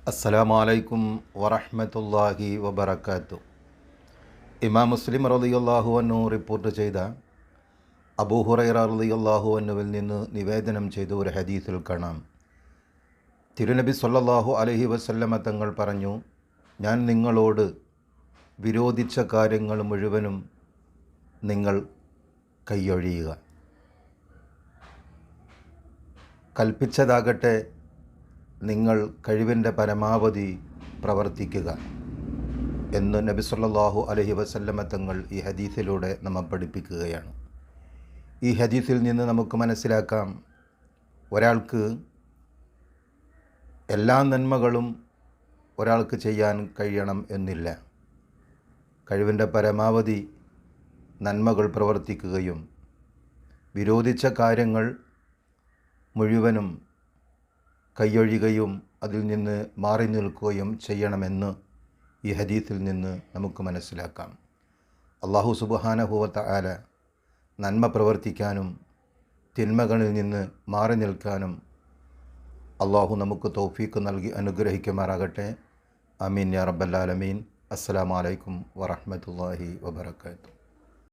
അസ്സലാമു അലൈക്കും വറഹ്മത്തുള്ളാഹി വബറകാതുഹു. ഇമാം മുസ്ലിം റളിയല്ലാഹു അൻഹു റിപ്പോർട്ട് ചെയ്ത അബൂ ഹുറൈറ റളിയല്ലാഹു അൻഹുവിൽ നിന്ന് നിവേദനം ചെയ്ത ഒരു ഹദീസിൽ കാണാം, തിരുനബി സ്വല്ലല്ലാഹു അലൈഹി വസല്ലമ തങ്ങൾ പറഞ്ഞു, ഞാൻ നിങ്ങളോട് വിരോധിച്ച കാര്യങ്ങൾ മുഴുവനും നിങ്ങൾ കൈയൊഴിയുക, കൽപ്പിച്ചതാകട്ടെ നിങ്ങൾ കഴിവിൻ്റെ പരമാവധി പ്രവർത്തിക്കുക എന്ന് നബി സല്ലല്ലാഹു അലൈഹി വസല്ലമ തങ്ങൾ ഈ ഹദീസിലൂടെ നമ്മെ പഠിപ്പിക്കുകയാണ്. ഈ ഹദീസിൽ നിന്ന് നമുക്ക് മനസ്സിലാക്കാം, ഒരാൾക്ക് എല്ലാ നന്മകളും ഒരാൾക്ക് ചെയ്യാൻ കഴിയണം എന്നില്ല. കഴിവിൻ്റെ പരമാവധി നന്മകൾ പ്രവർത്തിക്കുകയും വിരോധിച്ച കാര്യങ്ങൾ മുഴുവനും കൈയൊഴിയുകയും അതിൽ നിന്ന് മാറി നിൽക്കുകയും ചെയ്യണമെന്ന് ഈ ഹദീസിൽ നിന്ന് നമുക്ക് മനസ്സിലാക്കാം. അല്ലാഹു സുബ്ഹാനഹു വ തആല നന്മ പ്രവർത്തിക്കാനും തിന്മകളിൽ നിന്ന് മാറി നിൽക്കാനും അല്ലാഹു നമുക്ക് തൗഫീഖ് നൽകി അനുഗ്രഹിക്കുമാറാകട്ടെ. ആമീൻ യാ റബ്ബൽ ആലമീൻ. അസ്സലാമു അലൈക്കും വറഹ്മത്തുള്ളാഹി വബറകാതുഹു.